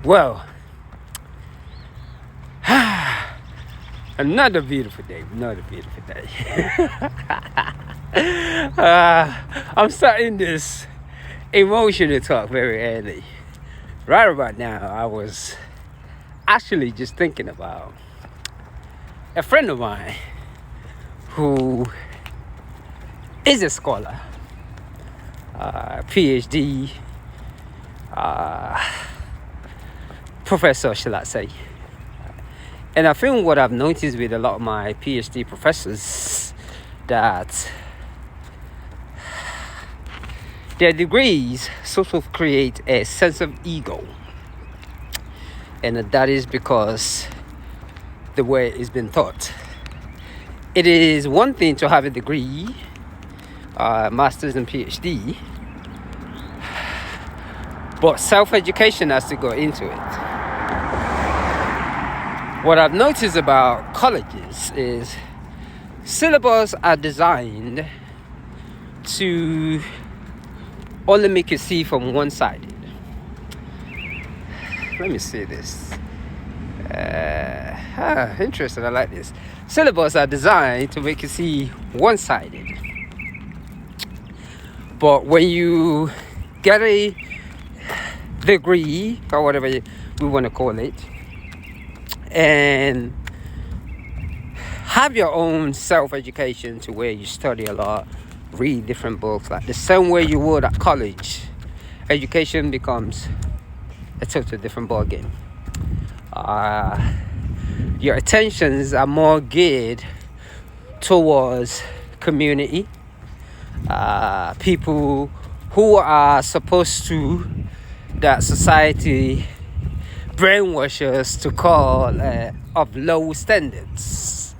Well, another beautiful day. I'm starting this emotional talk very early. Right about now, I was actually just thinking about a friend of mine who is a scholar, PhD, professor, shall I say. And I think what I've noticed with a lot of my PhD professors, that their degrees sort of create a sense of ego. And that is because the way it's been taught. It is one thing to have a degree, master's and PhD, but self-education has to go into it. What I've noticed about colleges is syllabus are designed to only make you see from one side. Let me see this. Interesting. I like this. Syllabus are designed to make you see one-sided. But when you get a degree, or whatever we want to call it, and have your own self-education to where you study a lot, read different books, like the same way you would at college, education becomes a totally different ballgame. Your attentions are more geared towards community, people who are supposed to, that society brainwashers to call of low standards.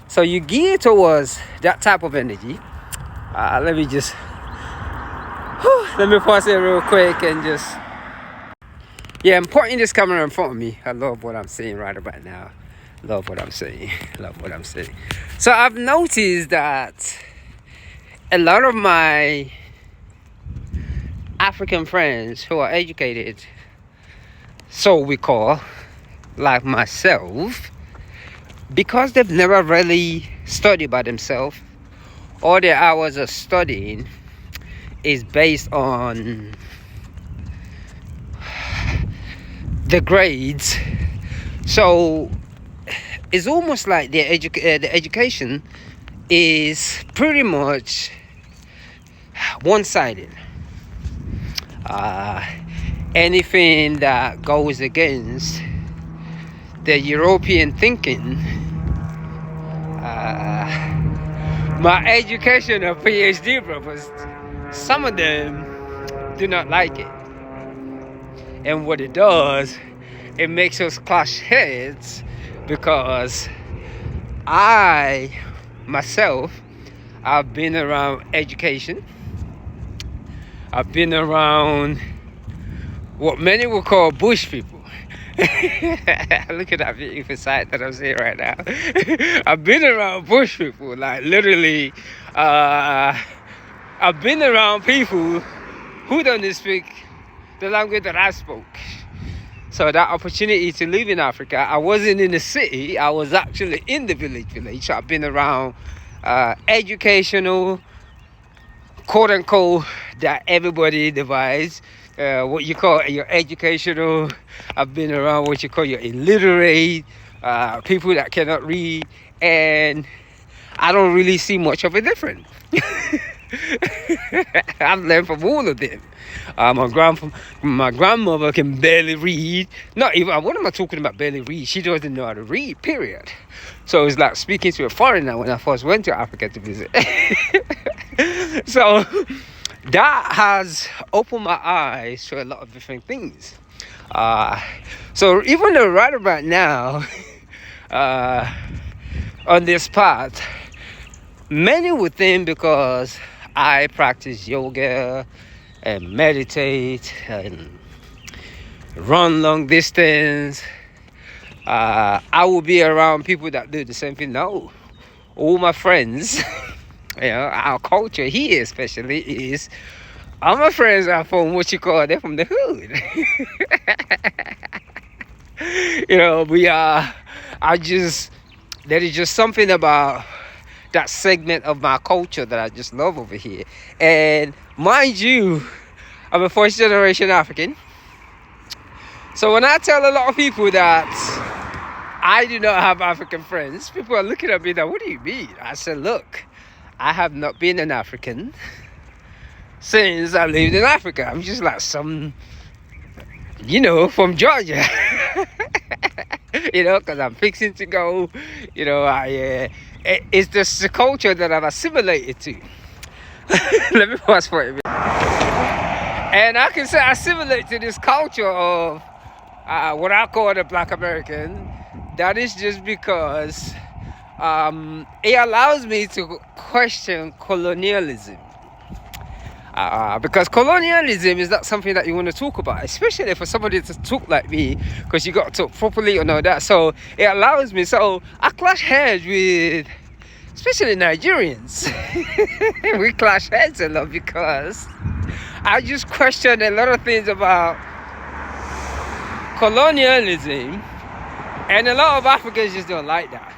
So you gear towards that type of energy. Let me pause it real quick and just, I'm pointing this camera in front of me. I love what I'm saying right about now. Love what I'm saying. So I've noticed that a lot of my African friends who are educated, so we call, like myself, because they've never really studied by themselves, all their hours of studying is based on the grades. So it's almost like the education is pretty much one-sided. Anything that goes against the European thinking, my education of PhD brothers, some of them do not like it. And what it does, it makes us clash heads, because I, myself, I've been around education. I've been around what many would call bush people. Look at that beautiful sight that I'm seeing right now. I've been around bush people, like literally. I've been around people who don't speak the language that I spoke. So that opportunity to live in Africa, I wasn't in the city, I was actually in the village. So I've been around educational, quote unquote, that everybody devises, what you call your educational. I've been around what you call your illiterate, people that cannot read, and I don't really see much of a difference. I've learned from all of them. My grandmother can barely read. Not even, what am I talking about barely read? She doesn't know how to read, period. So it's like speaking to a foreigner when I first went to Africa to visit. So that has opened my eyes to a lot of different things. So even though right about now, on this path, many would think because I practice yoga and meditate and run long distance, I will be around people that do the same thing. No, all my friends, our culture here especially is, all my friends are from what you call, they're from the hood. You know, there is just something about that segment of my culture that I just love over here. And mind you, I'm a first generation African. So when I tell a lot of people that I do not have African friends, people are looking at me like, what do you mean? I said, look, I have not been an African since I lived in Africa. I'm just like some, from Georgia. Because I'm fixing to go, it's just the culture that I've assimilated to. Let me pause for a minute. And I can say I assimilate to this culture of what I call the Black American. That is just because it allows me to question colonialism. Because colonialism is not something that you want to talk about, especially for somebody to talk like me, because you got to talk properly and all that. So it allows me. So I clash heads with, especially Nigerians. We clash heads a lot because I just question a lot of things about colonialism, and a lot of Africans just don't like that.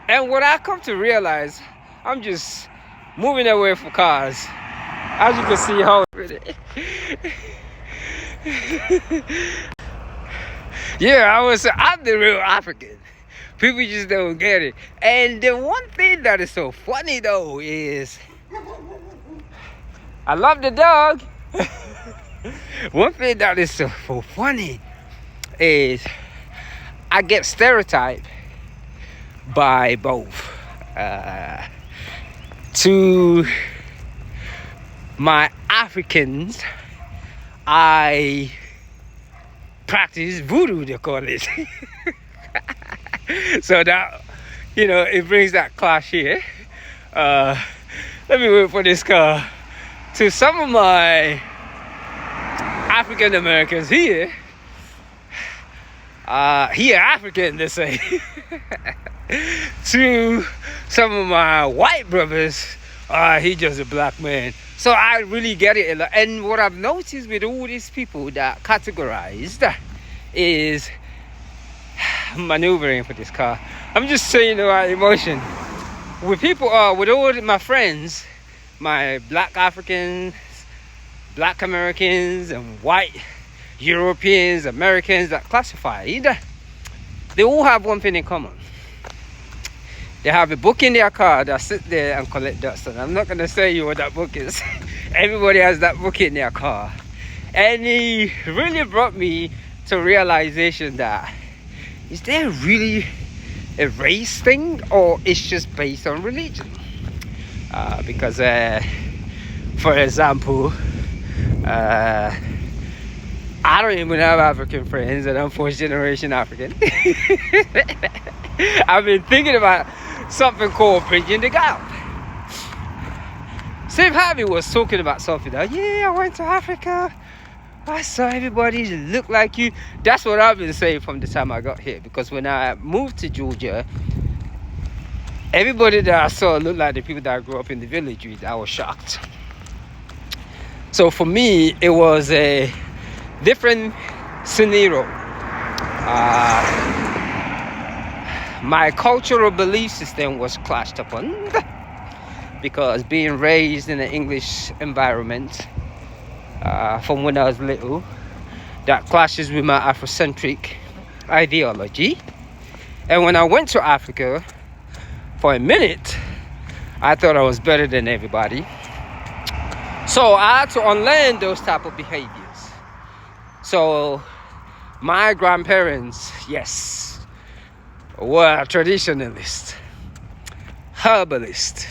And what I come to realize, I'm just moving away from cars. As you can see how I'm the real African. People just don't get it. And the one thing that is so funny though is I love the dog. One thing that is so funny is I get stereotyped by both to my Africans. I practice voodoo, they call it. So that, it brings that clash here. Let me wait for this car. To some of my African Americans here African, they say. To some of my white brothers, he just a black man. So I really get it a lot. And what I've noticed with all these people that categorized is maneuvering for this car. I'm just saying the right emotion. With people, with all my friends, my black Africans, black Americans, and white Europeans, Americans that classified, they all have one thing in common. They have a book in their car that sit there and collect dust. And I'm not going to say you what that book is. Everybody has that book in their car. And it really brought me to realization that, is there really a race thing, or it's just based on religion? Because, for example, I don't even have African friends, and I'm fourth generation African. I've been thinking about something called bridging the gap. Steve Harvey was talking about something that, I went to Africa, I saw everybody look like you. That's what I've been saying from the time I got here, because when I moved to Georgia, everybody that I saw looked like the people that grew up in the village with. I was shocked. So for me, it was a different scenario. My cultural belief system was clashed upon, because being raised in an English environment from when I was little, that clashes with my Afrocentric ideology. And when I went to Africa, for a minute, I thought I was better than everybody. So I had to unlearn those type of behaviors. So my grandparents, yes, were traditionalists, herbalists.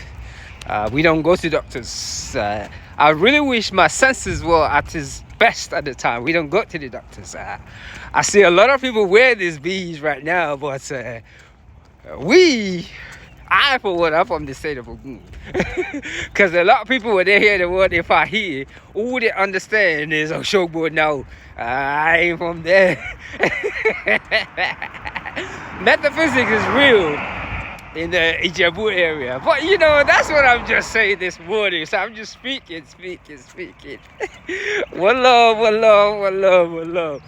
We don't go to doctors. I really wish my senses were at his best at the time. We don't go to the doctors. I see a lot of people wear these beads right now, but I, for one, I'm from the state of Ogun. Because a lot of people, when they hear the word if I hear, all they understand is Oshogbo now. I ain't from there. Metaphysics is real in the Ijebu area. But that's what I'm just saying this morning. So I'm just speaking. One love, one love, one love, one love.